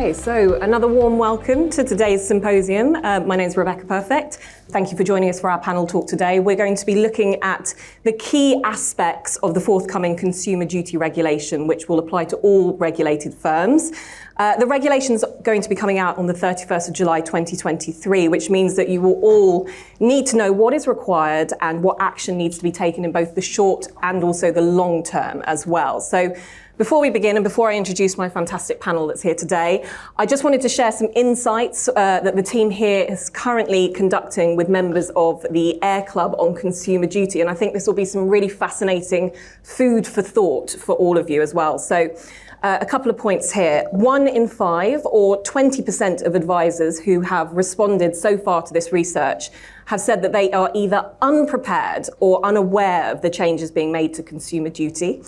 Okay, so another warm welcome to today's symposium. My name is Rebecca Perfect. Thank you for joining us for our panel talk today. We're going to be looking at the key aspects of the forthcoming consumer duty regulation, which will apply to all regulated firms. The regulation is going to be coming out on the 31st of July 2023, which means that you will all need to know what is required and what action needs to be taken in both the short and also the long term as well. So before we begin and before I introduce my fantastic panel that's here today, I just wanted to share some insights that the team here is currently conducting with members of the Air Club on consumer duty. And I think this will be some really fascinating food for thought for all of you as well. So a couple of points here. 1 in 5 or 20% of advisors who have responded so far to this research have said that they are either unprepared or unaware of the changes being made to consumer duty.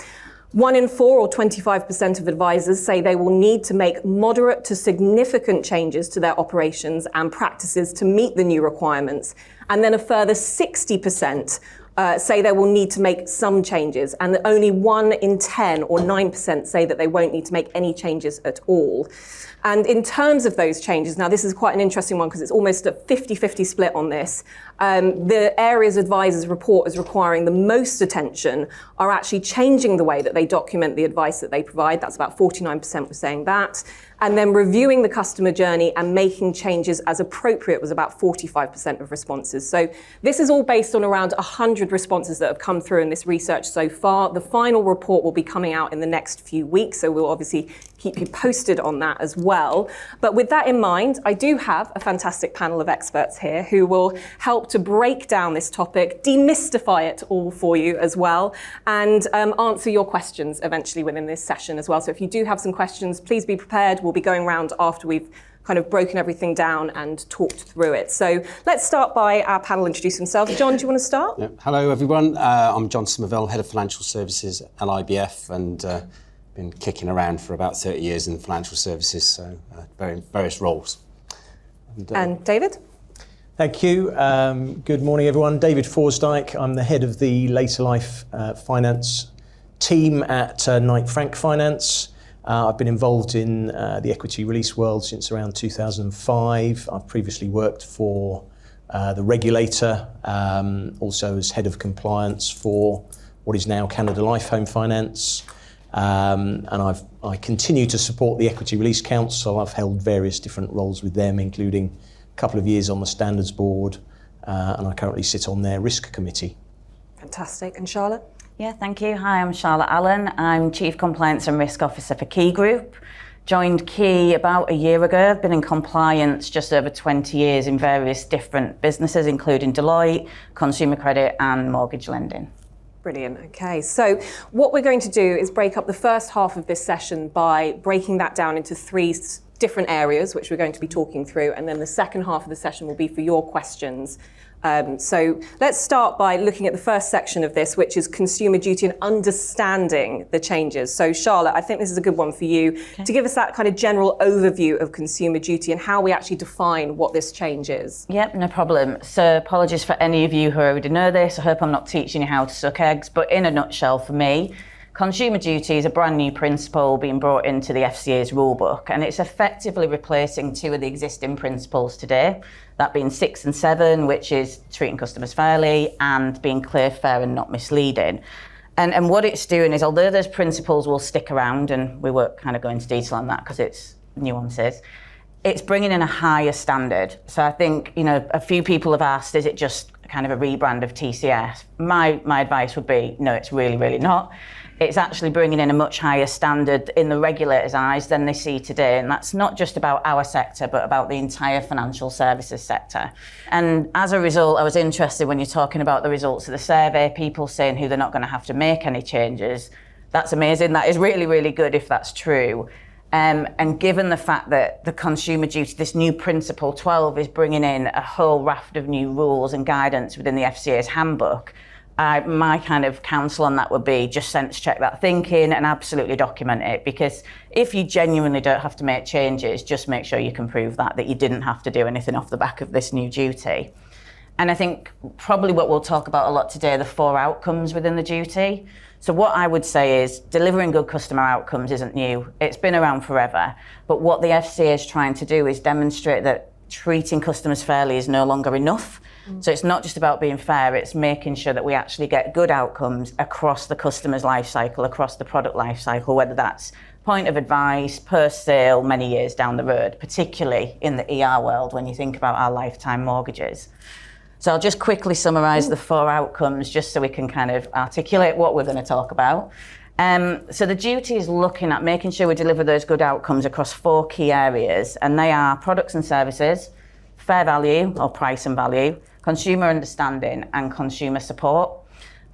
1 in 4 or 25% of advisors say they will need to make moderate to significant changes to their operations and practices to meet the new requirements. And then a further 60% say they will need to make some changes, and only 1 in 10 or 9% say that they won't need to make any changes at all. And in terms of those changes, now this is quite an interesting one because it's almost a 50-50 split on this. The areas advisors report as requiring the most attention are actually changing the way that they document the advice that they provide. That's about 49% were saying that. And then reviewing the customer journey and making changes as appropriate was about 45% of responses. So this is all based on around 100 responses that have come through in this research so far. The final report will be coming out in the next few weeks, so we'll obviously keep you posted on that as well. But with that in mind, I do have a fantastic panel of experts here who will help to break down this topic, demystify it all for you as well, and answer your questions eventually within this session as well. So if you do have some questions, please be prepared. We'll be going around after we've kind of broken everything down and talked through it. So let's start by our panel introduce themselves. John, do you want to start? Yeah. Hello, everyone. I'm John Somerville, Head of Financial Services at LIBF, and been kicking around for about 30 years in financial services, so various roles. And David? Thank you. Good morning, everyone. David Forsdyke. I'm the head of the later life finance team at Knight Frank Finance. I've been involved in the equity release world since around 2005. I've previously worked for the regulator, also as head of compliance for what is now Canada Life Home Finance. And I continue to support the Equity Release Council. I've held various different roles with them, including a couple of years on the Standards Board, and I currently sit on their Risk Committee. Fantastic. And Charlotte? Yeah, thank you. Hi, I'm Charlotte Allen. I'm Chief Compliance and Risk Officer for Key Group. Joined Key about a year ago. I've been in compliance just over 20 years in various different businesses, including Deloitte, consumer credit and mortgage lending. Brilliant. Okay, so what we're going to do is break up the first half of this session by breaking that down into 3 different areas, which we're going to be talking through, and then the second half of the session will be for your questions. So let's start by looking at the first section of this, which is consumer duty and understanding the changes. So Charlotte, I think this is a good one for you to give us that kind of general overview of consumer duty and how we actually define what this change is. Yep, no problem. So apologies for any of you who already know this. I hope I'm not teaching you how to suck eggs, but in a nutshell for me, consumer duty is a brand new principle being brought into the FCA's rulebook, and it's effectively replacing 2 of the existing principles today, that being 6 and 7, which is treating customers fairly and being clear, fair and not misleading. And what it's doing is, although those principles will stick around, and we won't kind of go into detail on that because it's nuances, it's bringing in a higher standard. So I think, a few people have asked, is it just kind of a rebrand of TCS? My advice would be, no, it's really, really not. It's actually bringing in a much higher standard in the regulator's eyes than they see today. And that's not just about our sector, but about the entire financial services sector. And as a result, I was interested when you're talking about the results of the survey, people saying who they're not going to have to make any changes. That's amazing. That is really, really good if that's true. And given the fact that the consumer duty, this new principle 12 is bringing in a whole raft of new rules and guidance within the FCA's handbook, my kind of counsel on that would be just sense check that thinking and absolutely document it, because if you genuinely don't have to make changes, just make sure you can prove that you didn't have to do anything off the back of this new duty. And I think probably what we'll talk about a lot today are the 4 outcomes within the duty. So what I would say is delivering good customer outcomes isn't new. It's been around forever. But what the FCA is trying to do is demonstrate that treating customers fairly is no longer enough. So it's not just about being fair, it's making sure that we actually get good outcomes across the customer's life cycle, across the product life cycle, whether that's point of advice, per sale, many years down the road, particularly in the ER world when you think about our lifetime mortgages. So I'll just quickly summarise the 4 outcomes just so we can kind of articulate what we're going to talk about. So the duty is looking at making sure we deliver those good outcomes across 4 key areas, and they are products and services, fair value or price and value, consumer understanding and consumer support.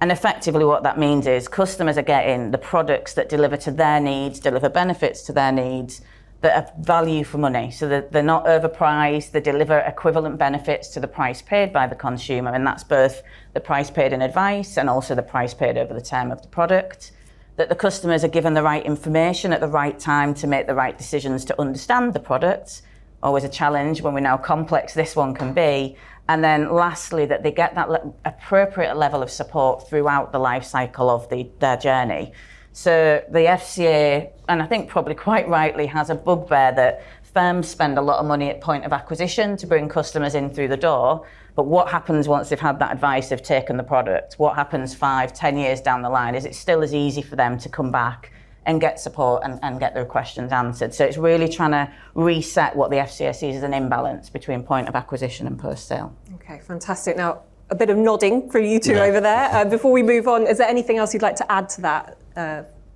And effectively what that means is customers are getting the products that deliver to their needs, deliver benefits to their needs, that are value for money. So that they're not overpriced, they deliver equivalent benefits to the price paid by the consumer, and that's both the price paid in advice and also the price paid over the term of the product. That the customers are given the right information at the right time to make the right decisions to understand the product. Always a challenge when we know how complex this one can be. And then lastly, that they get that appropriate level of support throughout the life cycle of their journey. So the FCA, and I think probably quite rightly, has a bugbear that firms spend a lot of money at point of acquisition to bring customers in through the door. But what happens once they've had that advice, they've taken the product? What happens 5, 10 years down the line? Is it still as easy for them to come back and get support and get their questions answered? So it's really trying to reset what the FCA sees as an imbalance between point of acquisition and post-sale. Okay, fantastic. Now, a bit of nodding from you two over there. Before we move on, is there anything else you'd like to add to that,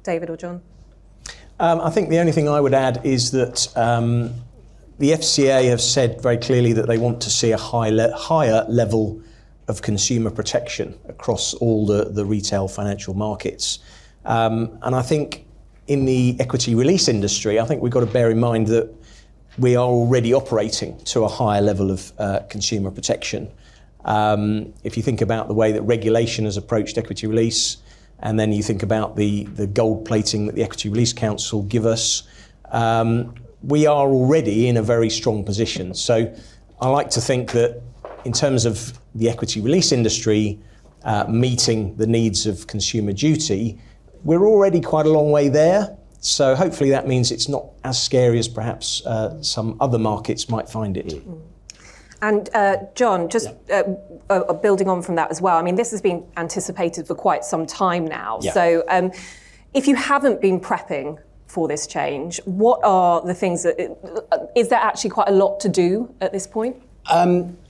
David or John? I think the only thing I would add is that the FCA have said very clearly that they want to see a higher level of consumer protection across all the retail financial markets. And I think in the equity release industry, I think we've got to bear in mind that we are already operating to a higher level of consumer protection. If you think about the way that regulation has approached equity release, and then you think about the gold plating that the Equity Release Council give us, we are already in a very strong position. So I like to think that in terms of the equity release industry meeting the needs of Consumer Duty, we're already quite a long way there. So hopefully that means it's not as scary as perhaps some other markets might find it. And John, just building on from that as well, I mean, this has been anticipated for quite some time now. Yeah. So if you haven't been prepping for this change, what are the things is there actually quite a lot to do at this point?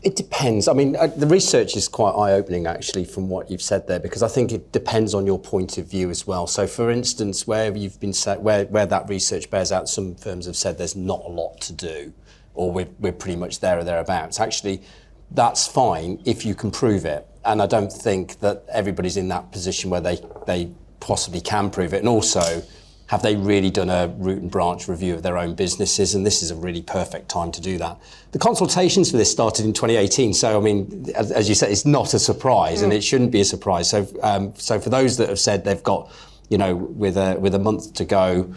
It depends. I mean, the research is quite eye-opening, actually, from what you've said there, because I think it depends on your point of view as well. So, for instance, where you've been where that research bears out, some firms have said there's not a lot to do, or we're pretty much there or thereabouts. Actually, that's fine if you can prove it. And I don't think that everybody's in that position where they possibly can prove it. And also, have they really done a root and branch review of their own businesses? And this is a really perfect time to do that. The consultations for this started in 2018. So, I mean, as you said, it's not a surprise, and it shouldn't be a surprise. So, for those that have said they've got, with a month to go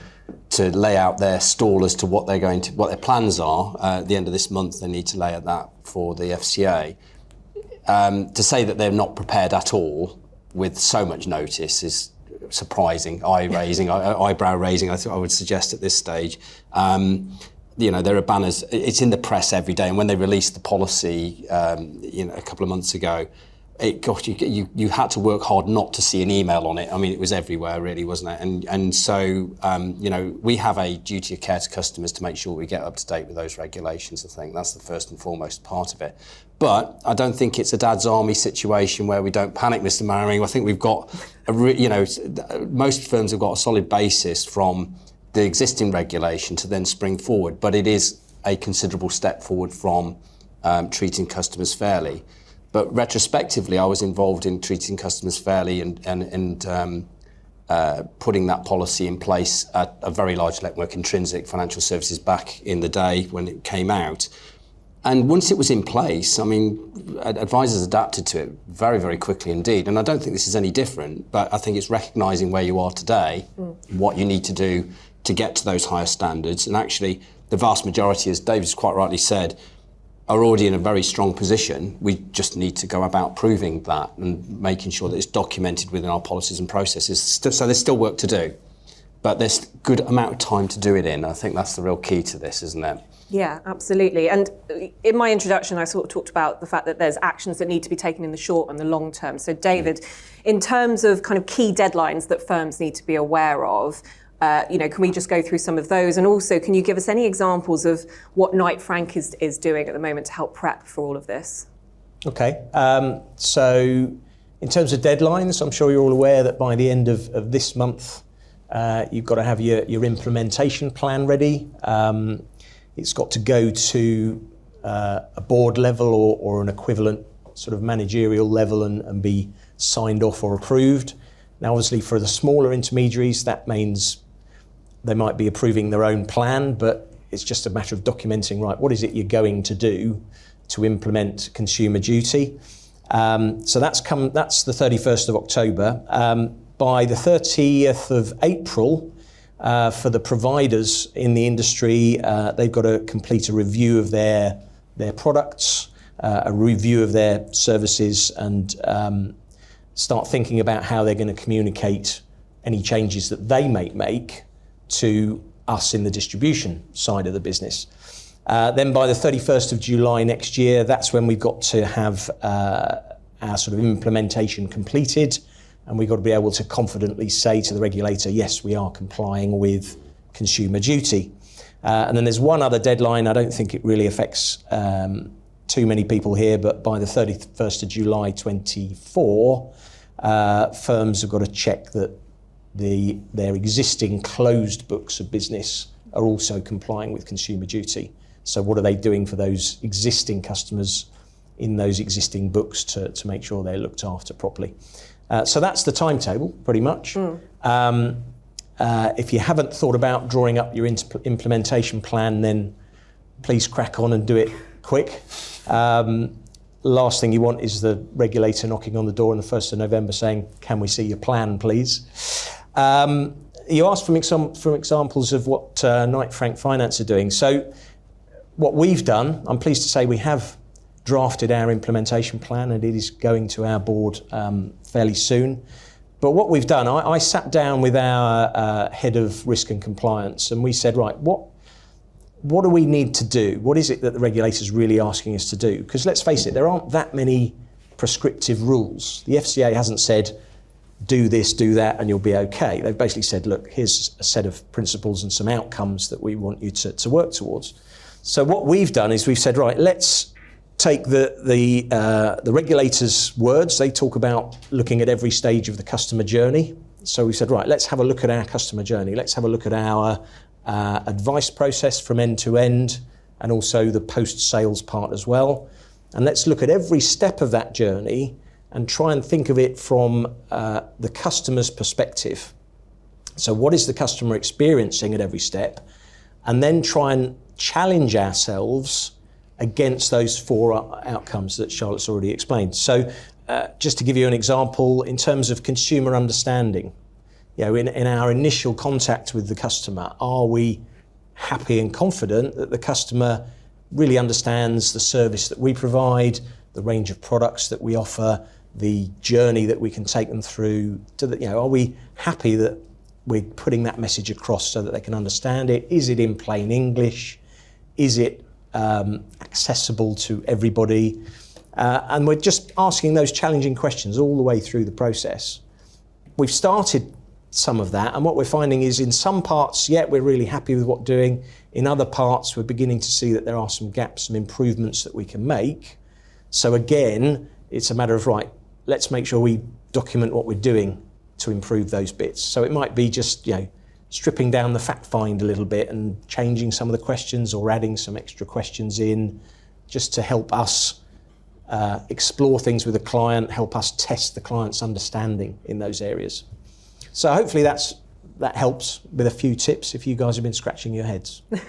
to lay out their stall as to what their plans are, at the end of this month, they need to lay out that for the FCA. To say that they're not prepared at all with so much notice is surprising, eyebrow raising, I would suggest at this stage. There are banners, it's in the press every day, and when they released the policy a couple of months ago, you had to work hard not to see an email on it. I mean, it was everywhere really, wasn't it? And so we have a duty of care to customers to make sure we get up to date with those regulations. I think that's the first and foremost part of it. But I don't think it's a dad's army situation where we don't panic, Mr. Mannering. I think we've got most firms have got a solid basis from the existing regulation to then spring forward, but it is a considerable step forward from treating customers fairly. But retrospectively, I was involved in treating customers fairly and putting that policy in place at a very large network, Intrinsic Financial Services, back in the day when it came out. And once it was in place, I mean, advisors adapted to it very, very quickly indeed. And I don't think this is any different, but I think it's recognising where you are today, what you need to do to get to those higher standards. And actually, the vast majority, as David's quite rightly said, are already in a very strong position. We just need to go about proving that and making sure that it's documented within our policies and processes. So there's still work to do, but there's a good amount of time to do it in. I think that's the real key to this, isn't it? Yeah, absolutely. And in my introduction, I sort of talked about the fact that there's actions that need to be taken in the short and the long term. So David, in terms of kind of key deadlines that firms need to be aware of, can we just go through some of those? And also, can you give us any examples of what Knight Frank is doing at the moment to help prep for all of this? Okay. So in terms of deadlines, I'm sure you're all aware that by the end of this month, you've got to have your implementation plan ready. It's got to go to a board level or an equivalent sort of managerial level and be signed off or approved. Now, obviously, for the smaller intermediaries, that means they might be approving their own plan, but it's just a matter of documenting, right, what is it you're going to do to implement consumer duty? So that's the 31st of October. By the 30th of April, for the providers in the industry, they've got to complete a review of their products, a review of their services, and start thinking about how they're going to communicate any changes that they may make to us in the distribution side of the business. Then by the 31st of July next year, that's when we've got to have our sort of implementation completed, and we've got to be able to confidently say to the regulator, yes, we are complying with consumer duty. And then there's one other deadline. I don't think it really affects too many people here, but by the 31st of July 24, firms have got to check that their existing closed books of business are also complying with consumer duty. So what are they doing for those existing customers in those existing books to make sure they're looked after properly? So that's the timetable, pretty much. If you haven't thought about drawing up your implementation plan, then please crack on and do it quick. Last thing you want is the regulator knocking on the door on the 1st of November saying, can we see your plan, please? You asked for examples of what Knight Frank Finance are doing. So what we've done, I'm pleased to say we have drafted our implementation plan and it is going to our board fairly soon. But what we've done, I sat down with our head of risk and compliance and we said, right, what do we need to do? What is it that the regulator's really asking us to do? Because let's face it, there aren't that many prescriptive rules. The FCA hasn't said, do this, do that, and you'll be okay. They've basically said, look, here's a set of principles and some outcomes that we want you to work towards. So what we've done is we've said, right, let's take the regulators' words. They talk about looking at every stage of the customer journey. So we said, right, let's have a look at our customer journey. Let's have a look at our advice process from end to end, and also the post-sales part as well. And let's look at every step of that journey and try and think of it from the customer's perspective. So what is the customer experiencing at every step? And then try and challenge ourselves against those 4 outcomes that Charlotte's already explained. So just to give you an example, in terms of consumer understanding, in our initial contact with the customer, are we happy and confident that the customer really understands the service that we provide, the range of products that we offer, the journey that we can take them through? Are we happy that we're putting that message across so that they can understand it? Is it in plain English? Is it accessible to everybody? And we're just asking those challenging questions all the way through the process. We've started some of that, and what we're finding is in some parts, we're really happy with what we're doing. In other parts, we're beginning to see that there are some gaps, some improvements that we can make. So again, it's a matter of, right, let's make sure we document what we're doing to improve those bits. So it might be just, stripping down the fact find a little bit and changing some of the questions or adding some extra questions in just to help us explore things with the client, help us test the client's understanding in those areas. So hopefully that helps with a few tips if you guys have been scratching your heads. Well,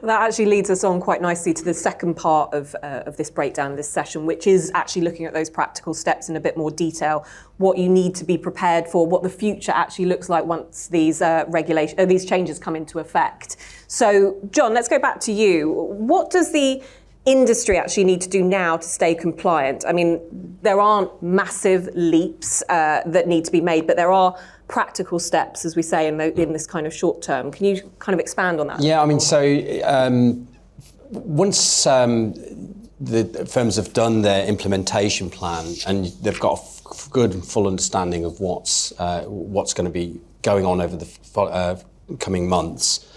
that actually leads us on quite nicely to the second part of this breakdown of this session, which is actually looking at those practical steps in a bit more detail, what you need to be prepared for, what the future actually looks like once these these changes come into effect. So, John, let's go back to you. What does the industry actually need to do now to stay compliant? I mean, there aren't massive leaps that need to be made, but there are practical steps, as we say, in this kind of short term. Can you kind of expand on that? Yeah, I mean, so once the firms have done their implementation plan and they've got a good and full understanding of what's going to be going on over the coming months,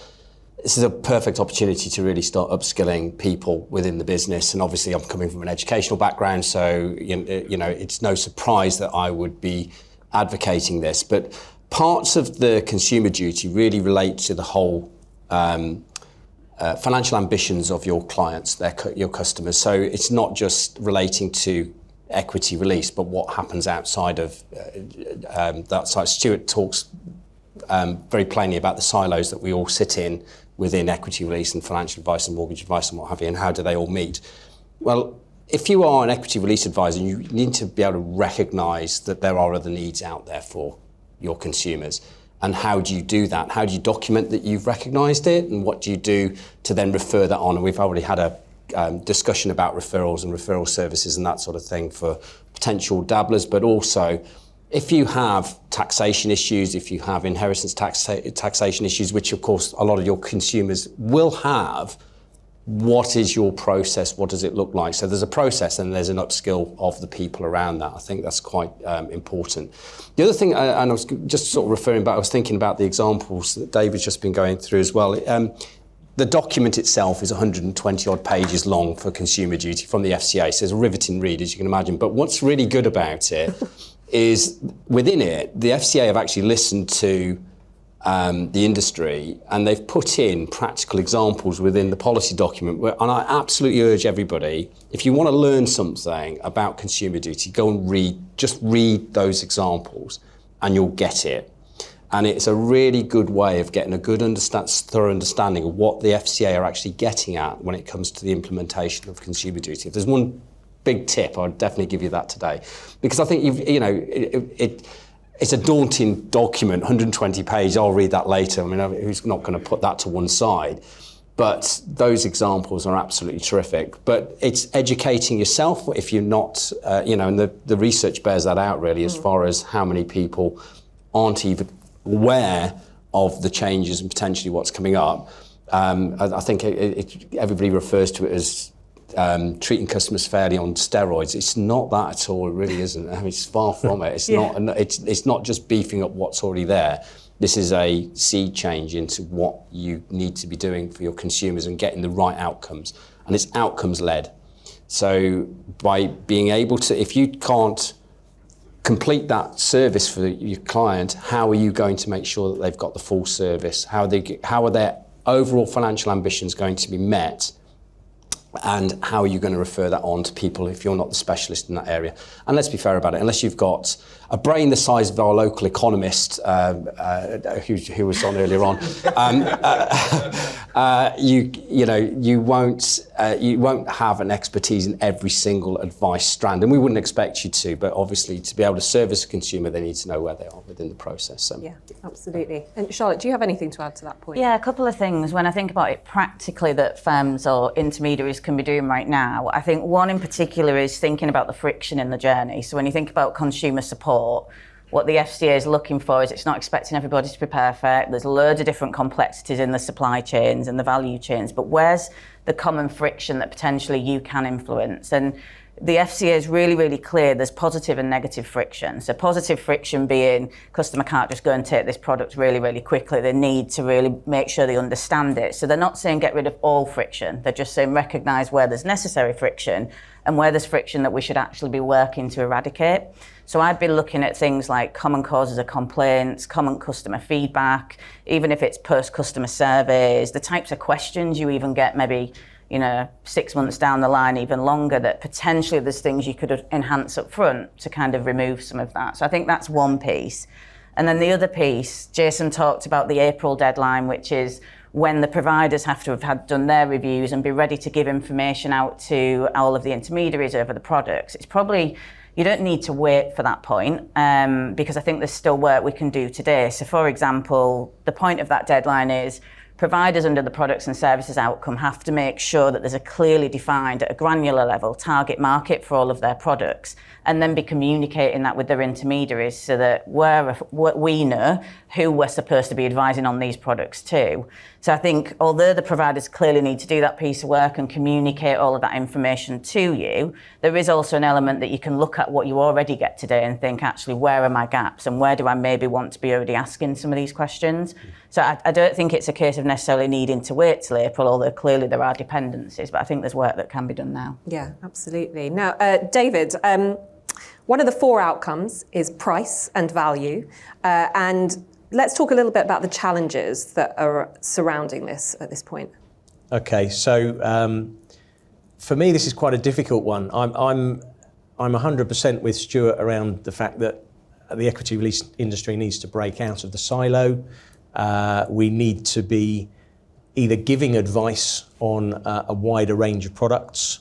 this is a perfect opportunity to really start upskilling people within the business. And obviously I'm coming from an educational background, so you know it's no surprise that I would be advocating this. But parts of the consumer duty really relate to the whole financial ambitions of your clients, your customers. So it's not just relating to equity release, but what happens outside of that side. Stuart talks very plainly about the silos that we all sit in within equity release and financial advice and mortgage advice and what have you, and how do they all meet? Well, if you are an equity release advisor, you need to be able to recognise that there are other needs out there for your consumers. And how do you do that? How do you document that you've recognised it? And what do you do to then refer that on? And we've already had a discussion about referrals and referral services and that sort of thing for potential dabblers, but also if you have taxation issues, if you have inheritance taxation issues, which of course a lot of your consumers will have, what is your process? What does it look like? So there's a process and there's an upskill of the people around that. I think that's quite important. The other thing, and I was just sort of referring back, I was thinking about the examples that David's just been going through as well. The document itself is 120 odd pages long for consumer duty from the FCA. So it's a riveting read, as you can imagine. But what's really good about it is within it, the FCA have actually listened to the industry, and they've put in practical examples within the policy document. And I absolutely urge everybody, if you want to learn something about consumer duty, go and read those examples and you'll get it. And it's a really good way of getting a good thorough understanding of what the FCA are actually getting at when it comes to the implementation of consumer duty. If there's one big tip, I'd definitely give you that today, because I think it's a daunting document, 120 pages. I'll read that later. I mean, who's not going to put that to one side? But those examples are absolutely terrific. But it's educating yourself if you're not, and the research bears that out really, as far as how many people aren't even aware of the changes and potentially what's coming up. I think everybody refers to it as treating customers fairly on steroids. It's not that at all. It really isn't. I mean, it's far from it. It's not. It's not just beefing up what's already there. This is a sea change into what you need to be doing for your consumers and getting the right outcomes. And it's outcomes led. So by being able to, if you can't complete that service for your client, how are you going to make sure that they've got the full service? How are their overall financial ambitions going to be met? And how are you going to refer that on to people if you're not the specialist in that area? And let's be fair about it, unless you've got a brain the size of our local economist, who was on earlier on, you won't have an expertise in every single advice strand, and we wouldn't expect you to. But obviously, to be able to service a consumer, they need to know where they are within the process. So. Yeah, absolutely. And Charlotte, do you have anything to add to that point? Yeah, a couple of things. When I think about it practically that firms or intermediaries can be doing right now, I think one in particular is thinking about the friction in the journey. So when you think about consumer support, what the FCA is looking for is it's not expecting everybody to be perfect. There's loads of different complexities in the supply chains and the value chains, but where's the common friction that potentially you can influence? And the FCA is really, really clear there's positive and negative friction. So positive friction being customer can't just go and take this product really, really quickly. They need to really make sure they understand it. So they're not saying get rid of all friction. They're just saying recognise where there's necessary friction and where there's friction that we should actually be working to eradicate. So I'd be looking at things like common causes of complaints, common customer feedback, even if it's post-customer surveys, the types of questions you even get maybe 6 months down the line, even longer, that potentially there's things you could enhance up front to kind of remove some of that. So I think that's one piece. And then the other piece, Jason talked about the April deadline, which is when the providers have to have done their reviews and be ready to give information out to all of the intermediaries over the products. It's probably, you don't need to wait for that point because I think there's still work we can do today. So for example, the point of that deadline is providers under the products and services outcome have to make sure that there's a clearly defined, at a granular level, target market for all of their products, and then be communicating that with their intermediaries so that we know who we're supposed to be advising on these products to. So I think although the providers clearly need to do that piece of work and communicate all of that information to you, there is also an element that you can look at what you already get today and think, actually, where are my gaps and where do I maybe want to be already asking some of these questions? So I don't think it's a case of necessarily needing to wait till April, although clearly there are dependencies, but I think there's work that can be done now. Yeah, absolutely. Now, David, one of the 4 outcomes is price and value, and let's talk a little bit about the challenges that are surrounding this at this point. Okay, so for me, this is quite a difficult one. I'm 100% with Stuart around the fact that the equity release industry needs to break out of the silo. We need to be either giving advice on a wider range of products,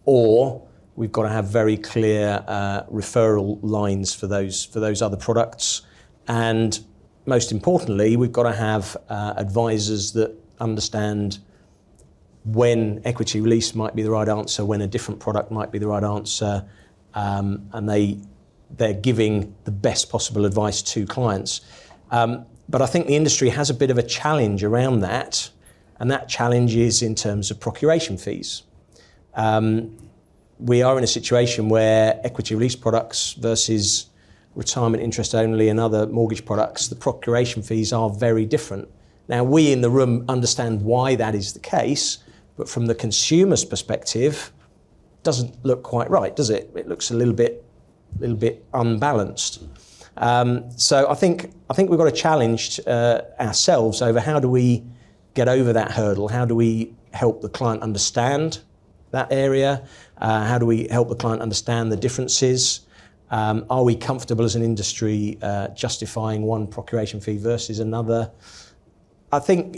or we've got to have very clear referral lines for those other products. And most importantly, we've got to have advisors that understand when equity release might be the right answer, when a different product might be the right answer, and they're giving the best possible advice to clients. But I think the industry has a bit of a challenge around that, and that challenge is in terms of procuration fees. We are in a situation where equity release products versus retirement interest only and other mortgage products, the procuration fees are very different. Now, we in the room understand why that is the case, but from the consumer's perspective, doesn't look quite right, does it? It looks a little bit unbalanced. So I think we've got to challenge ourselves over how do we get over that hurdle? How do we help the client understand that area? How do we help the client understand the differences? Are we comfortable as an industry justifying one procuration fee versus another? I think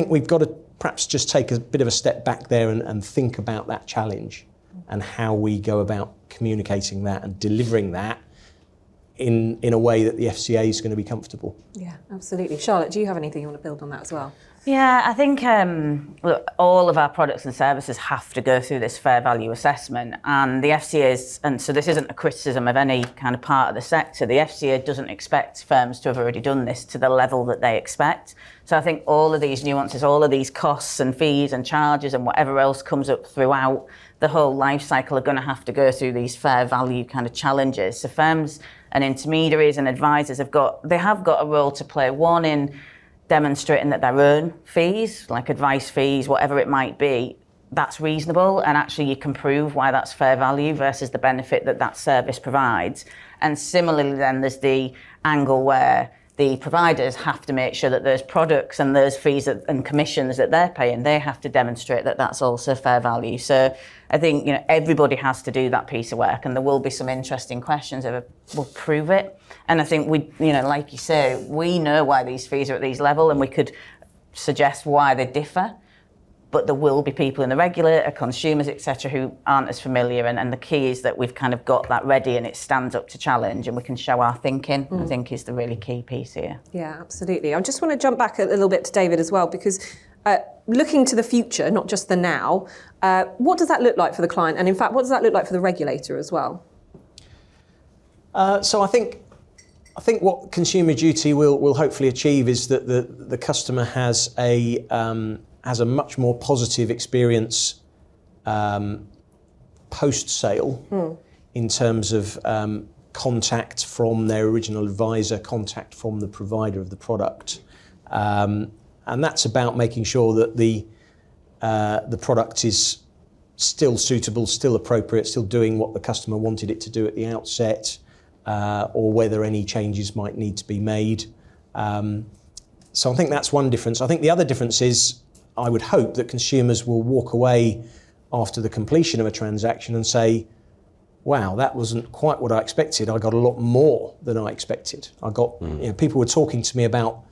we've got to perhaps just take a bit of a step back there and think about that challenge and how we go about communicating that and delivering that in a way that the FCA is going to be comfortable. Yeah, absolutely. Charlotte, do you have anything you want to build on that as well? Yeah, I think look, all of our products and services have to go through this fair value assessment, and the FCA and so this isn't a criticism of any kind of part of the sector, the FCA doesn't expect firms to have already done this to the level that they expect. So I think all of these nuances, all of these costs and fees and charges and whatever else comes up throughout the whole life cycle are going to have to go through these fair value kind of challenges. So firms and intermediaries and advisors have got a role to play, one in demonstrating that their own fees, like advice fees, whatever it might be, that's reasonable, and actually you can prove why that's fair value versus the benefit that service provides. And similarly then there's the angle where the providers have to make sure that those products and those fees and commissions that they're paying, they have to demonstrate that that's also fair value. So I think everybody has to do that piece of work, and there will be some interesting questions that will prove it. And I think we, like you say, we know why these fees are at these levels, and we could suggest why they differ. But there will be people in the regulator, consumers, etc., who aren't as familiar. And the key is that we've kind of got that ready and it stands up to challenge and we can show our thinking, I think is the really key piece here. Yeah, absolutely. I just want to jump back a little bit to David as well, because looking to the future, not just the now, what does that look like for the client? And in fact, what does that look like for the regulator as well? So I think what Consumer Duty will hopefully achieve is that the customer has a much more positive experience post-sale in terms of contact from their original advisor, contact from the provider of the product. And that's about making sure that the product is still suitable, still appropriate, still doing what the customer wanted it to do at the outset, or whether any changes might need to be made. So I think that's one difference. I think the other difference is I would hope that consumers will walk away after the completion of a transaction and say, wow, that wasn't quite what I expected. I got a lot more than I expected. I got, people were talking to me about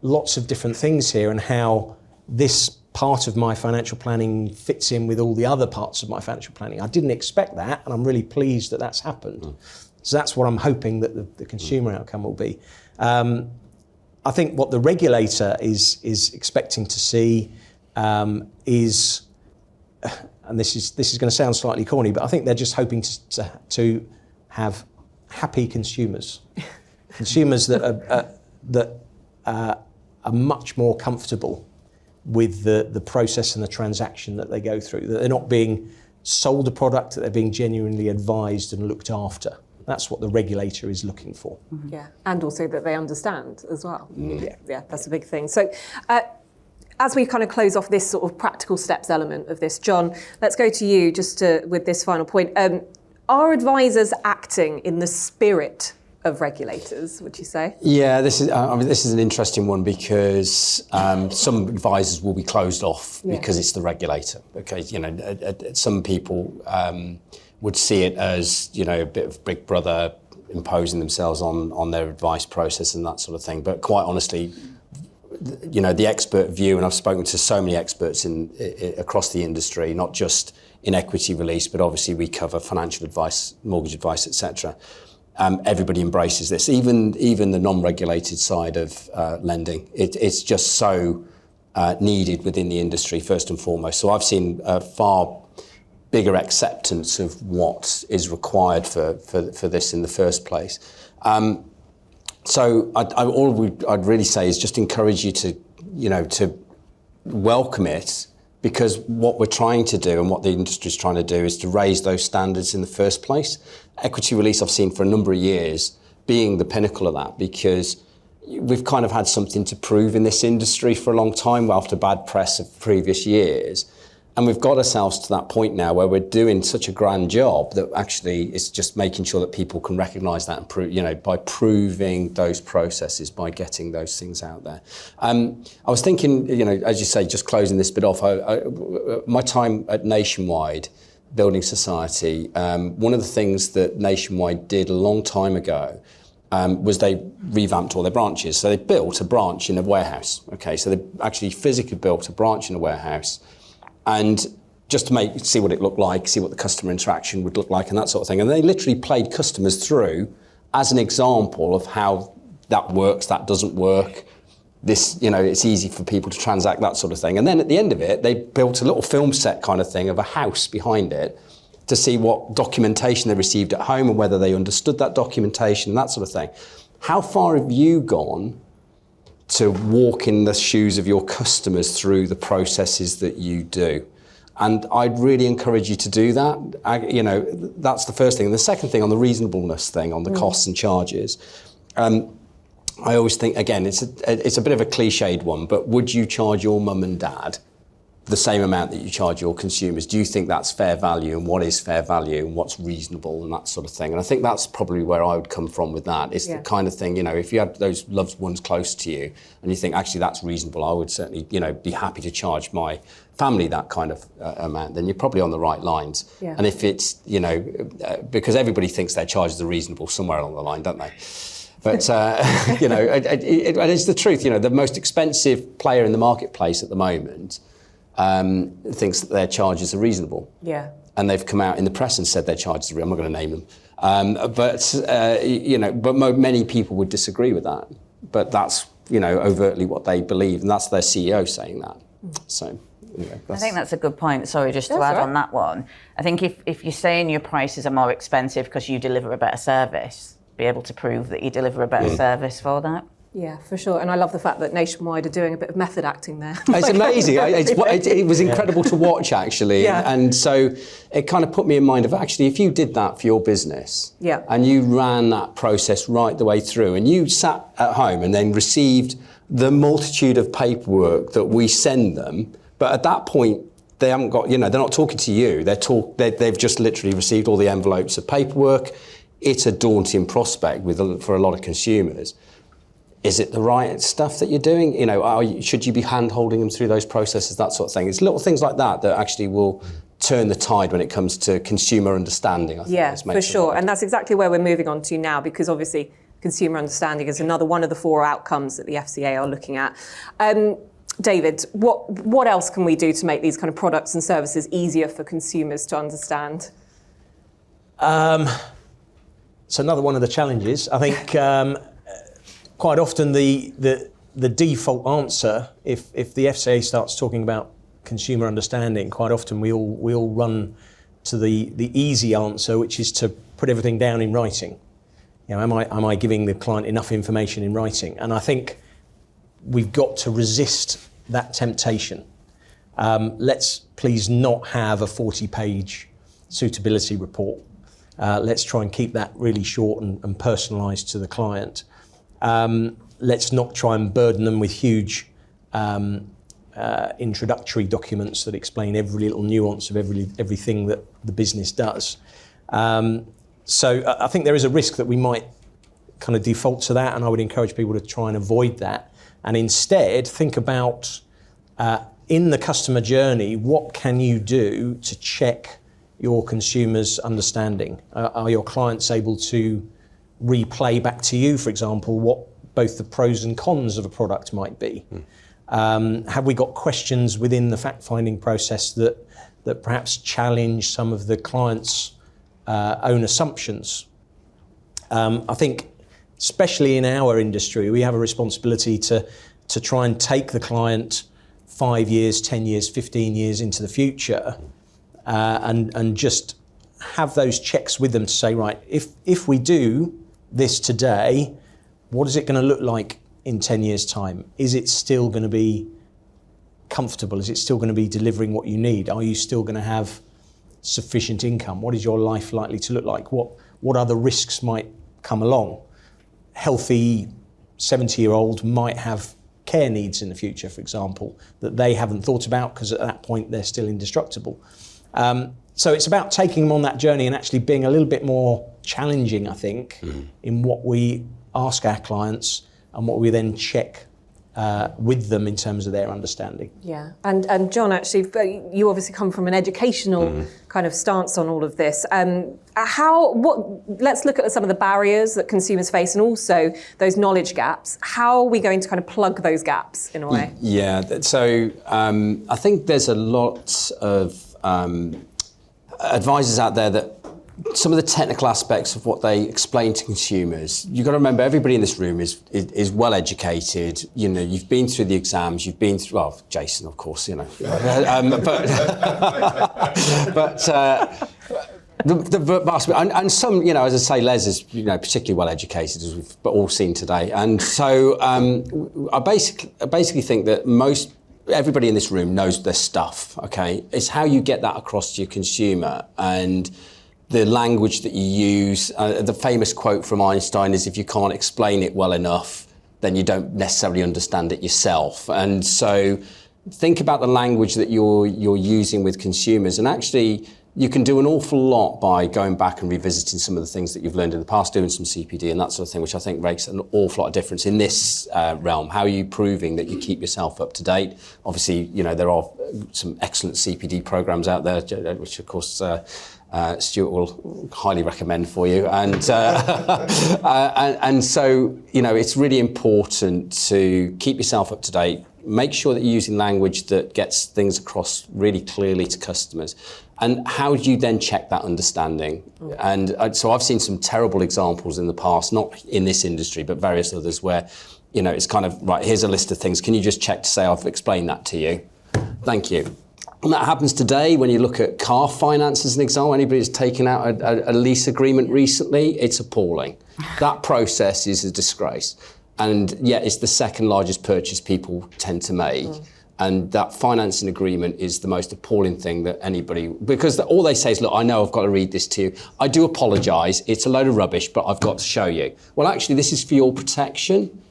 lots of different things here and how this part of my financial planning fits in with all the other parts of my financial planning. I didn't expect that, and I'm really pleased that that's happened. So that's what I'm hoping that the consumer outcome will be. I think what the regulator is expecting to see is, and this is going to sound slightly corny, but I think they're just hoping to have happy consumers, consumers that are much more comfortable with the process and the transaction that they go through, that they're not being sold a product, that they're being genuinely advised and looked after. That's what the regulator is looking for. Mm-hmm. Yeah, and also that they understand as well. Yeah, that's a big thing. So as we kind of close off this sort of practical steps element of this, John, let's go to you just with this final point. Are advisors acting in the spirit of regulators, would you say? Yeah, this is an interesting one because some advisors will be closed off because it's the regulator. Okay, some people would see it as a bit of Big Brother imposing themselves on their advice process and that sort of thing. But quite honestly, the expert view, and I've spoken to so many experts across the industry, not just in equity release, but obviously we cover financial advice, mortgage advice, etc. Everybody embraces this, even the non-regulated side of lending. It's just so needed within the industry, first and foremost. So I've seen far bigger acceptance of what is required for this in the first place. So I'd really say is just encourage you to welcome it, because what we're trying to do and what the industry is trying to do is to raise those standards in the first place. Equity release I've seen for a number of years being the pinnacle of that, because we've kind of had something to prove in this industry for a long time after bad press of previous years. And we've got ourselves to that point now where we're doing such a grand job that actually it's just making sure that people can recognise that and prove, by proving those processes, by getting those things out there. I was thinking, as you say, just closing this bit off, my time at Nationwide Building Society, one of the things that Nationwide did a long time ago was they revamped all their branches. So they built a branch in a warehouse. Okay, so they actually physically built a branch in a warehouse. And just to see what it looked like, see what the customer interaction would look like and that sort of thing. And they literally played customers through as an example of how that works, that doesn't work. This, it's easy for people to transact, that sort of thing. And then at the end of it, they built a little film set kind of thing of a house behind it to see what documentation they received at home and whether they understood that documentation and that sort of thing. How far have you gone to walk in the shoes of your customers through the processes that you do? And I'd really encourage you to do that. That's the first thing. And the second thing, on the reasonableness thing, on the costs and charges, I always think, again, it's a bit of a cliched one, but would you charge your mum and dad the same amount that you charge your consumers? Do you think that's fair value, and what is fair value and what's reasonable and that sort of thing? And I think that's probably where I would come from with that. It's the kind of thing, if you had those loved ones close to you and you think actually that's reasonable, I would certainly, be happy to charge my family that kind of amount, then you're probably on the right lines. Yeah. And if it's, because everybody thinks their charges are reasonable somewhere along the line, don't they? But, it's the truth. The most expensive player in the marketplace at the moment thinks that their charges are reasonable. Yeah. And they've come out in the press and said their charges are reasonable. I'm not going to name them. But many people would disagree with that. But that's, overtly what they believe, and that's their CEO saying that. So, I think that's a good point. Sorry, just to add on that one. I think if you're saying your prices are more expensive because you deliver a better service, be able to prove that you deliver a better service for that. Yeah, for sure. And I love the fact that Nationwide are doing a bit of method acting there. It's amazing. It was incredible to watch, actually. Yeah. And so it kind of put me in mind of, actually, if you did that for your business and you ran that process right the way through and you sat at home and then received the multitude of paperwork that we send them, but at that point, they haven't got, they're not talking to you. They've just literally received all the envelopes of paperwork. It's a daunting prospect for a lot of consumers. Is it the right stuff that you're doing? Should you be hand-holding them through those processes, that sort of thing? It's little things like that that actually will turn the tide when it comes to consumer understanding, I think. Yeah, for sure. And that's exactly where we're moving on to now, because obviously consumer understanding is another one of the 4 outcomes that the FCA are looking at. David, what else can we do to make these kind of products and services easier for consumers to understand? So another one of the challenges, I think, quite often the the default answer, if the FCA starts talking about consumer understanding, quite often we all run to the easy answer, which is to put everything down in writing. Am I giving the client enough information in writing? And I think we've got to resist that temptation. Let's please not have a 40-page suitability report. Let's try and keep that really short and personalised to the client. Let's not try and burden them with huge introductory documents that explain every little nuance of everything that the business does. So I think there is a risk that we might kind of default to that, and I would encourage people to try and avoid that. And instead, think about in the customer journey, what can you do to check your consumers' understanding? Are your clients able to replay back to you, for example, what both the pros and cons of a product might be? Have we got questions within the fact-finding process that perhaps challenge some of the client's own assumptions? I think, especially in our industry, we have a responsibility to try and take the client 5 years, 10 years, 15 years into the future, and just have those checks with them to say, right, if we do this today, what is it going to look like in 10 years' time? Is it still going to be comfortable? Is it still going to be delivering what you need? Are you still going to have sufficient income? What is your life likely to look like? What other risks might come along? Healthy 70-year-old might have care needs in the future, for example, that they haven't thought about because at that point they're still indestructible. So it's about taking them on that journey and actually being a little bit more challenging, I think, in what we ask our clients and what we then check with them in terms of their understanding. Yeah, and John, actually, you obviously come from an educational kind of stance on all of this. Let's look at some of the barriers that consumers face and also those knowledge gaps. How are we going to kind of plug those gaps in a way? Yeah, so I think there's a lot of advisors out there that some of the technical aspects of what they explain to consumers, you've got to remember everybody in this room is well educated. You know, you've been through the exams, you've been through, well, Jason, of course, you know. The vast, and some, you know, as I say, Les is, you know, particularly well educated, as we've all seen today. And so I basically think that everybody in this room knows their stuff, okay? It's how you get that across to your consumer and the language that you use. The famous quote from Einstein is, if you can't explain it well enough, then you don't necessarily understand it yourself. And so think about the language that you're using with consumers. And actually, you can do an awful lot by going back and revisiting some of the things that you've learned in the past, doing some CPD and that sort of thing, which I think makes an awful lot of difference in this realm. How are you proving that you keep yourself up to date? Obviously, you know, there are some excellent CPD programs out there, which of course Stuart will highly recommend for you. And so, you know, it's really important to keep yourself up to date. Make sure that you're using language that gets things across really clearly to customers. And how do you then check that understanding? And so I've seen some terrible examples in the past, not in this industry, but various others where, you know, it's kind of, right, here's a list of things. Can you just check to say I've explained that to you? Thank you. And that happens today when you look at car finance as an example. Anybody who's taken out a lease agreement recently, it's appalling. That process is a disgrace. And yet it's the second largest purchase people tend to make. And that financing agreement is the most appalling thing that anybody, because all they say is, look, I know I've got to read this to you. I do apologise, it's a load of rubbish, but I've got to show you. Well, actually, this is for your protection.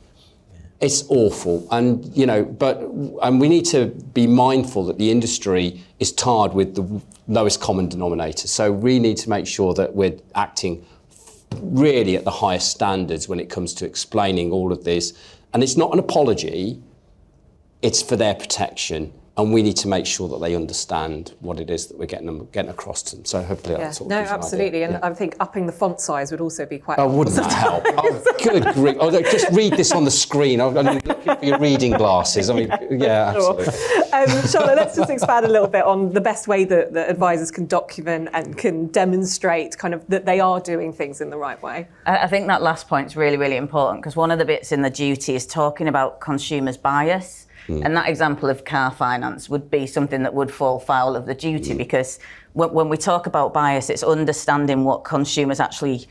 It's awful. And, you know, and we need to be mindful that the industry is tarred with the lowest common denominator. So we need to make sure that we're acting really at the highest standards when it comes to explaining all of this. And it's not an apology, it's for their protection. And we need to make sure that they understand what it is that we're getting across to them. So hopefully that's sort of gives you an idea. Absolutely. And Yeah. I think upping the font size would also be quite Oh, wouldn't that help? Oh, good grief. Oh, look, just read this on the screen. I'm looking for your reading glasses. I mean, yeah, absolutely. Charlotte, let's just expand a little bit on the best way that advisors can document and can demonstrate kind of that they are doing things in the right way. I think that last point's really, really important, because one of the bits in the duty is talking about consumers' bias. And that example of car finance would be something that would fall foul of the duty, because when we talk about bias, it's understanding what consumers actually,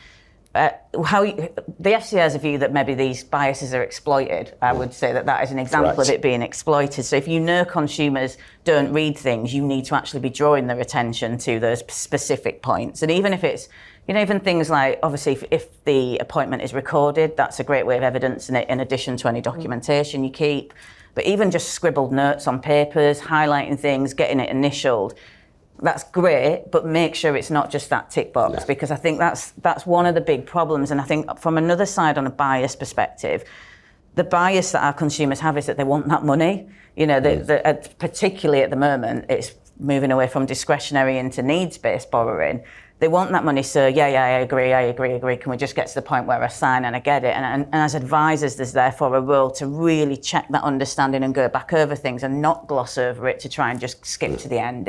the FCA has a view that maybe these biases are exploited. I would say that is an example of it being exploited. So if you know consumers don't read things, you need to actually be drawing their attention to those specific points. And even if it's, even things like, obviously, if the appointment is recorded, that's a great way of evidencing it in addition to any documentation you keep. But even just scribbled notes on papers, highlighting things, getting it initialed, that's great, but make sure it's not just that tick box, because I think that's one of the big problems. And I think from another side, on a bias perspective, the bias that our consumers have is that they want that money. Particularly at the moment, it's moving away from discretionary into needs-based borrowing. They want that money, so I agree. Can we just get to the point where I sign and I get it? And as advisors, there's therefore a role to really check that understanding and go back over things and not gloss over it to try and just skip to the end.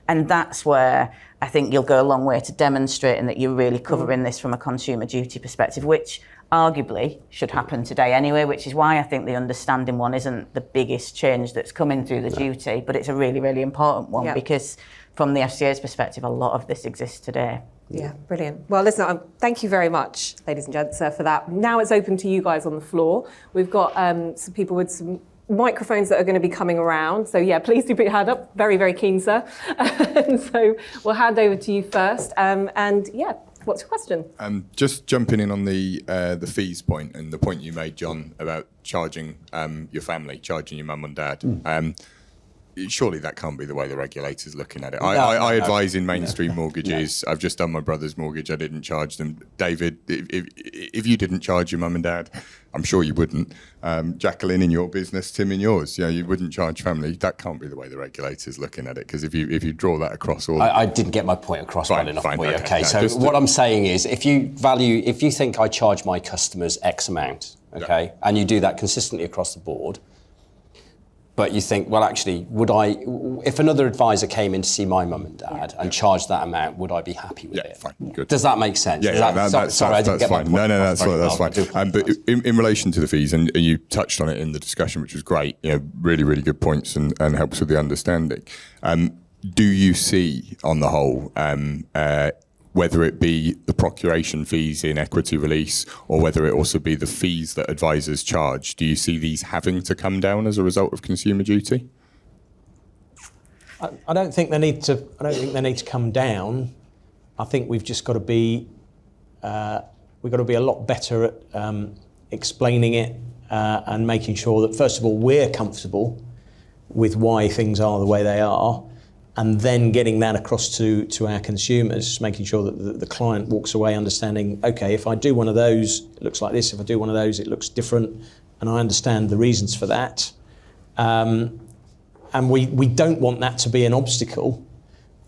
And that's where I think you'll go a long way to demonstrating that you're really covering this from a consumer duty perspective, which arguably should happen today anyway, which is why I think the understanding one isn't the biggest change that's coming through the duty, but it's a really, really important one because from the FCA's perspective, a lot of this exists today. Yeah, brilliant. Well, listen, thank you very much, ladies and gents, for that. Now it's open to you guys on the floor. We've got some people with some microphones that are going to be coming around. So yeah, please do put your hand up. Very, very keen, sir. And so we'll hand over to you first. And yeah, what's your question? Just jumping in on the fees point and the point you made, John, about charging your family, charging your mum and dad. Surely that can't be the way the regulator's looking at it. I advise in mainstream mortgages. I've just done my brother's mortgage. I didn't charge them. David, if you didn't charge your mum and dad, I'm sure you wouldn't. Jacqueline, in your business, Tim, in yours, you wouldn't charge family. That can't be the way the regulator's looking at it, because if you draw that across all... I didn't get my point across well enough for you. Okay, so just what I'm saying is, if you think I charge my customers X amount, okay, and you do that consistently across the board, but you think, well, actually, if another advisor came in to see my mum and dad and charged that amount, would I be happy with it? Yeah, fine, good. Does that make sense? That's fine. No, that's fine. But in relation to the fees, and you touched on it in the discussion, which was great, really, really good points and helps with the understanding. Do you see, on the whole, whether it be the procuration fees in equity release or whether it also be the fees that advisors charge, do you see these having to come down as a result of consumer duty? I don't think they need to come down. I think we've just got to be a lot better at explaining it and making sure that, first of all, we're comfortable with why things are the way they are, and then getting that across to our consumers, making sure that the client walks away understanding, okay, if I do one of those, it looks like this. If I do one of those, it looks different, and I understand the reasons for that. And we don't want that to be an obstacle,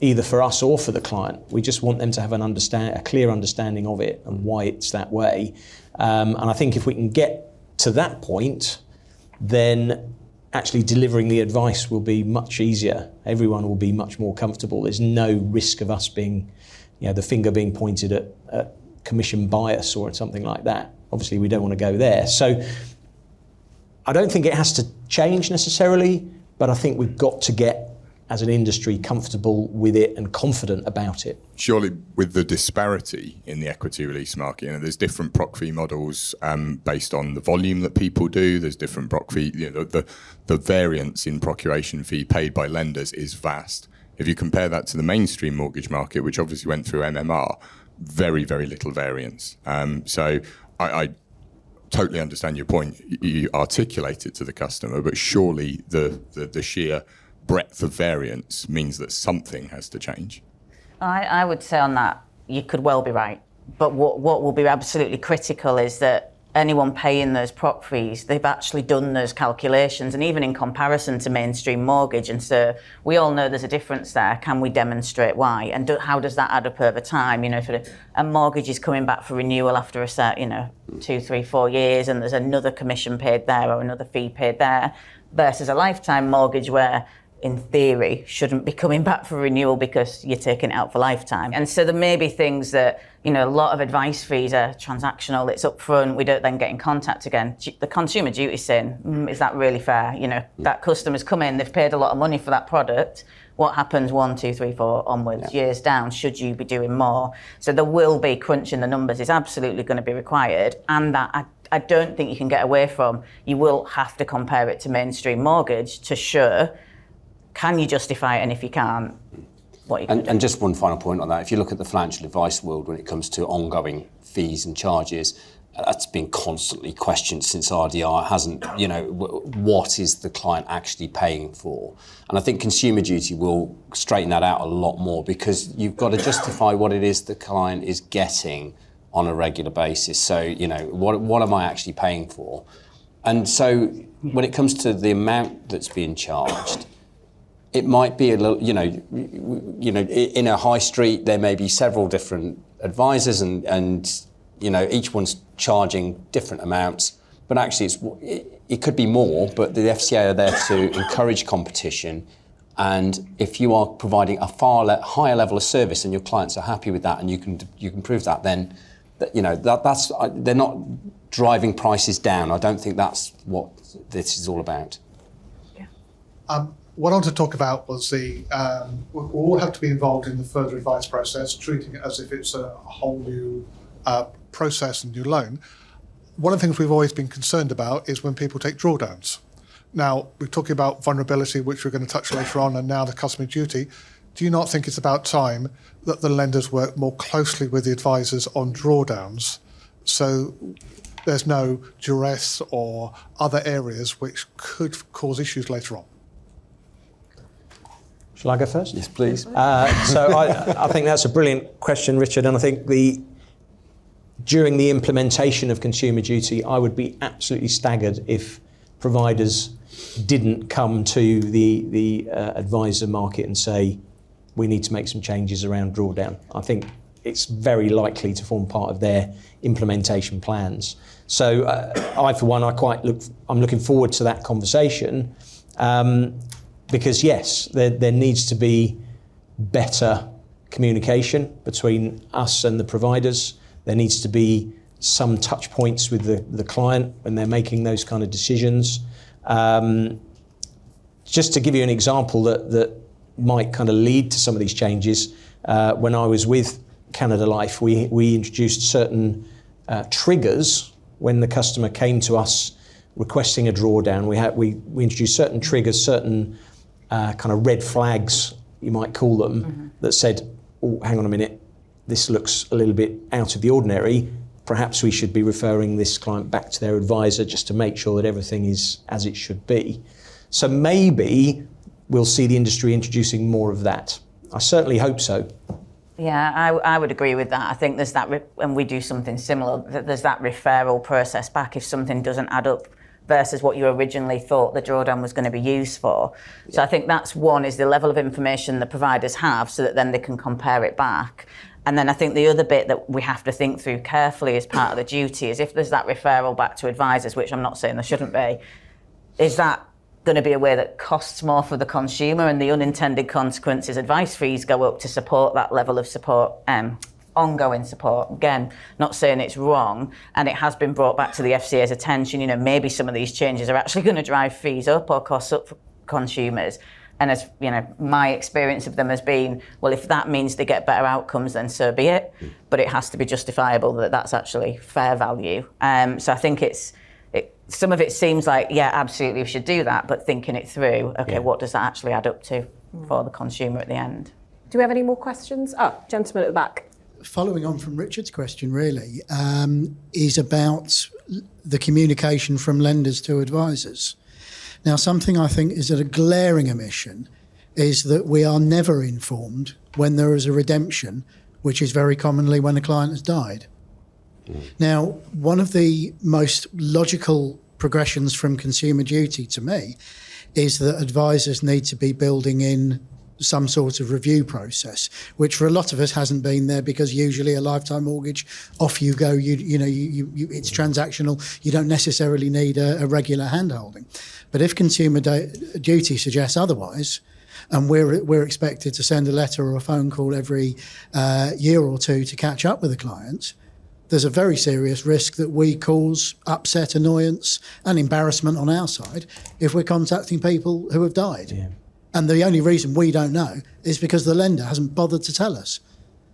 either for us or for the client. We just want them to have a clear understanding of it and why it's that way. And I think if we can get to that point, then actually delivering the advice will be much easier. Everyone will be much more comfortable. There's no risk of us being, the finger being pointed at commission bias or something like that. Obviously, we don't want to go there. So I don't think it has to change necessarily, but I think we've got to get, as an industry, comfortable with it and confident about it. Surely with the disparity in the equity release market, there's different proc fee models based on the volume that people do. There's different proc fee, the variance in procuration fee paid by lenders is vast. If you compare that to the mainstream mortgage market, which obviously went through MMR, very, very little variance. So I totally understand your point. You articulate it to the customer, but surely the sheer breadth of variance means that something has to change. I would say on that, you could well be right. But what will be absolutely critical is that anyone paying those proc fees, they've actually done those calculations, and even in comparison to mainstream mortgage. And so we all know there's a difference there. Can we demonstrate why? And how does that add up over time? If a mortgage is coming back for renewal after a set, 2, 3, 4 years, and there's another commission paid there or another fee paid there, versus a lifetime mortgage where, in theory, shouldn't be coming back for renewal because you're taking it out for lifetime. And so there may be things that, a lot of advice fees are transactional, it's upfront, we don't then get in contact again. The Consumer Duty saying, is that really fair? That customer's come in, they've paid a lot of money for that product. What happens 1, 2, 3, 4 onwards, years down? Should you be doing more? So there will be crunching the numbers is absolutely going to be required, and that I don't think you can get away from. You will have to compare it to mainstream mortgage to show, can you justify it, and if you can't, what you can do. And just one final point on that. If you look at the financial advice world when it comes to ongoing fees and charges, that's been constantly questioned since RDR. It hasn't, what is the client actually paying for? And I think Consumer Duty will straighten that out a lot more, because you've got to justify what it is the client is getting on a regular basis. So, what am I actually paying for? And so when it comes to the amount that's being charged, it might be a little, in a high street, there may be several different advisors and each one's charging different amounts, but actually it could be more, but the FCA are there to encourage competition. And if you are providing a far higher level of service and your clients are happy with that, and you can prove that, then that's they're not driving prices down. I don't think that's what this is all about. Yeah. What I want to talk about was we all have to be involved in the further advice process, treating it as if it's a whole new process and new loan. One of the things we've always been concerned about is when people take drawdowns. Now, we're talking about vulnerability, which we're going to touch later on, and now the customer duty. Do you not think it's about time that the lenders work more closely with the advisors on drawdowns, so there's no duress or other areas which could cause issues later on? Shall I go first? Yes, please. So I think that's a brilliant question, Richard, and I think during the implementation of Consumer Duty, I would be absolutely staggered if providers didn't come to the advisor market and say, we need to make some changes around drawdown. I think it's very likely to form part of their implementation plans. So I, for one, I'm looking forward to that conversation. Because yes, there needs to be better communication between us and the providers. There needs to be some touch points with the client when they're making those kind of decisions. Just to give you an example that might kind of lead to some of these changes, when I was with Canada Life, we introduced certain triggers when the customer came to us requesting a drawdown. We introduced certain triggers, certain kind of red flags, you might call them, that said, oh, hang on a minute, this looks a little bit out of the ordinary. Perhaps we should be referring this client back to their advisor just to make sure that everything is as it should be. So maybe we'll see the industry introducing more of that. I certainly hope so. Yeah, I would agree with that. I think there's that, and we do something similar, there's that referral process back if something doesn't add up versus what you originally thought the drawdown was going to be used for. So I think that's one, is the level of information the providers have so that then they can compare it back. And then I think the other bit that we have to think through carefully as part of the duty is if there's that referral back to advisors, which I'm not saying there shouldn't be, is that going to be a way that costs more for the consumer, and the unintended consequences, advice fees go up to support that level of support, ongoing support. Again, not saying it's wrong, and it has been brought back to the FCA's attention, maybe some of these changes are actually going to drive fees up or costs up for consumers. And as my experience of them has been, well, if that means they get better outcomes, then so be it. But it has to be justifiable that that's actually fair value. So I think some of it seems like, yeah, absolutely, we should do that, but thinking it through, okay, what does that actually add up to for the consumer at the end? Do we have any more questions? Oh, gentleman at the back. Following on from Richard's question, really, is about the communication from lenders to advisors. Now, something I think is a glaring omission is that we are never informed when there is a redemption, which is very commonly when a client has died. Now, one of the most logical progressions from Consumer Duty to me is that advisors need to be building in some sort of review process, which for a lot of us hasn't been there, because usually a lifetime mortgage, off you go. It's transactional. You don't necessarily need a regular handholding. But if Consumer Duty suggests otherwise, and we're expected to send a letter or a phone call every year or two to catch up with a client, there's a very serious risk that we cause upset, annoyance and embarrassment on our side if we're contacting people who have died. Yeah. And the only reason we don't know is because the lender hasn't bothered to tell us.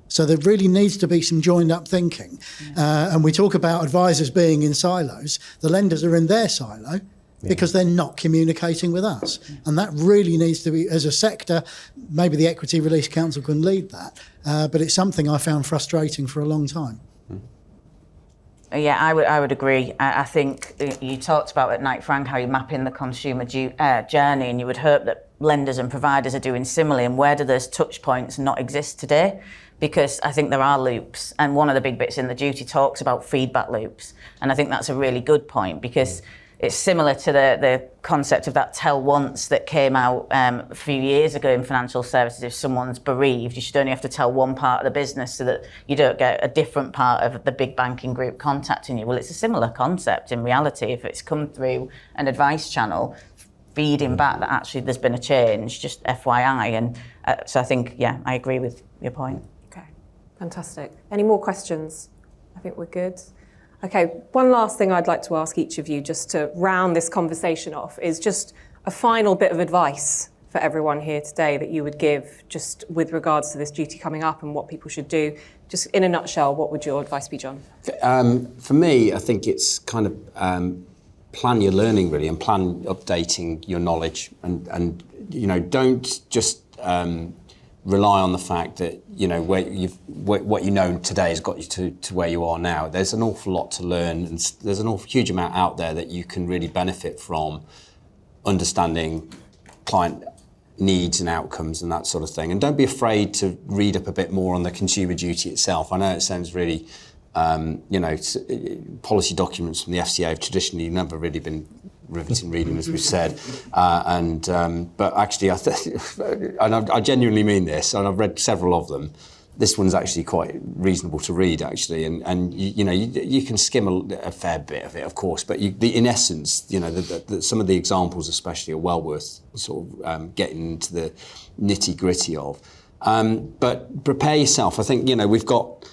So there really needs to be some joined up thinking. And we talk about advisors being in silos. The lenders are in their silo because they're not communicating with us. And that really needs to be, as a sector, maybe the Equity Release Council can lead that. But it's something I found frustrating for a long time. Yeah, I would agree. I think you talked about at Knight Frank how you map in the consumer journey, and you would hope that lenders and providers are doing similarly. And where do those touch points not exist today? Because I think there are loops, and one of the big bits in the duty talks about feedback loops. And I think that's a really good point, because it's similar to the concept of that tell once that came out a few years ago in financial services. If someone's bereaved, you should only have to tell one part of the business so that you don't get a different part of the big banking group contacting you. Well, it's a similar concept in reality. If it's come through an advice channel, feeding back that actually there's been a change, just FYI. And so I think, I agree with your point. Okay, fantastic. Any more questions? I think we're good. Okay, one last thing I'd like to ask each of you, just to round this conversation off, is just a final bit of advice for everyone here today that you would give just with regards to this duty coming up and what people should do. Just in a nutshell, what would your advice be, John? For me, I think it's kind of plan your learning really, and plan updating your knowledge, and don't just rely on the fact that what you know today has got you to where you are now. There's an awful lot to learn, and there's an huge amount out there that you can really benefit from understanding client needs and outcomes and that sort of thing. And don't be afraid to read up a bit more on the Consumer Duty itself. I know it sounds really, policy documents from the FCA have traditionally never really been riveting reading, as we've said, but actually, I genuinely mean this, and I've read several of them. This one's actually quite reasonable to read, actually, and you can skim a fair bit of it, of course, but in essence, some of the examples, especially, are well worth sort of getting into the nitty gritty of. But prepare yourself. I think we've got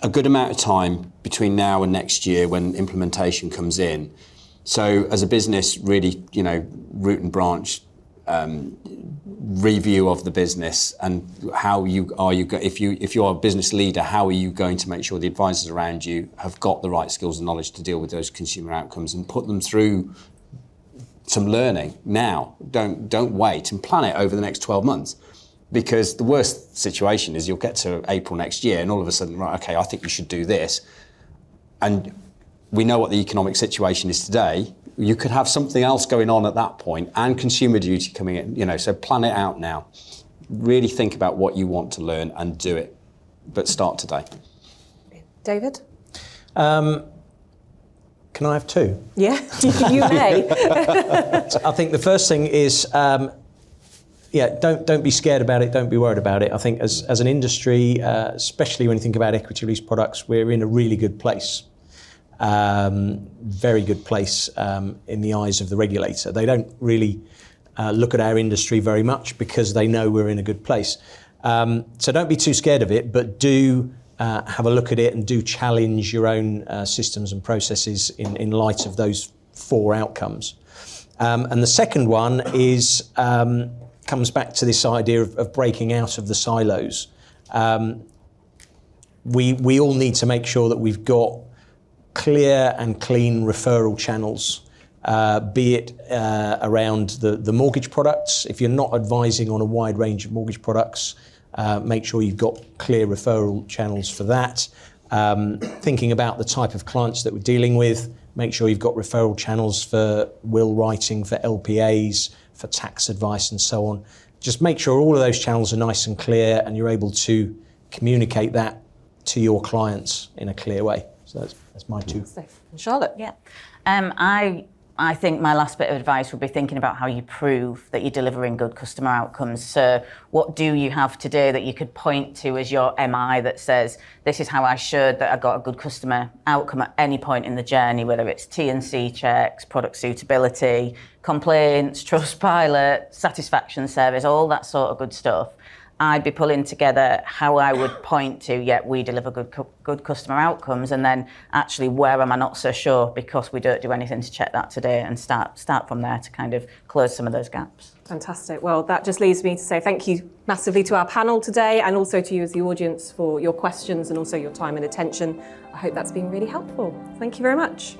a good amount of time between now and next year when implementation comes in. So as a business, really, root and branch review of the business, and if you're a business leader, how are you going to make sure the advisors around you have got the right skills and knowledge to deal with those consumer outcomes, and put them through some learning now. Don't wait, and plan it over the next 12 months. Because the worst situation is you'll get to April next year and all of a sudden, right, okay, I think you should do this. And we know what the economic situation is today. You could have something else going on at that point, and Consumer Duty coming in, so plan it out now. Really think about what you want to learn and do it, but start today. David? Can I have two? Yeah, you may. I think the first thing is, don't be scared about it, don't be worried about it. I think as an industry, especially when you think about equity release products, we're in a really good place. Very good place in the eyes of the regulator. They don't really look at our industry very much because they know we're in a good place. So don't be too scared of it, but do have a look at it and do challenge your own systems and processes in light of those four outcomes. And the second one is comes back to this idea of breaking out of the silos. We all need to make sure that we've got clear and clean referral channels, be it around the mortgage products. If you're not advising on a wide range of mortgage products, make sure you've got clear referral channels for that. Thinking about the type of clients that we're dealing with, make sure you've got referral channels for will writing, for LPAs, for tax advice and so on. Just make sure all of those channels are nice and clear and you're able to communicate that to your clients in a clear way. So that's my two. So, Charlotte. Yeah. I think my last bit of advice would be thinking about how you prove that you're delivering good customer outcomes. So what do you have today that you could point to as your MI that says, this is how I showed that I got a good customer outcome at any point in the journey, whether it's T&C checks, product suitability, complaints, Trustpilot, satisfaction surveys, all that sort of good stuff. I'd be pulling together how I would point to, we deliver good customer outcomes, and then actually where am I not so sure because we don't do anything to check that today, and start from there to kind of close some of those gaps. Fantastic. Well, that just leaves me to say thank you massively to our panel today, and also to you as the audience for your questions and also your time and attention. I hope that's been really helpful. Thank you very much.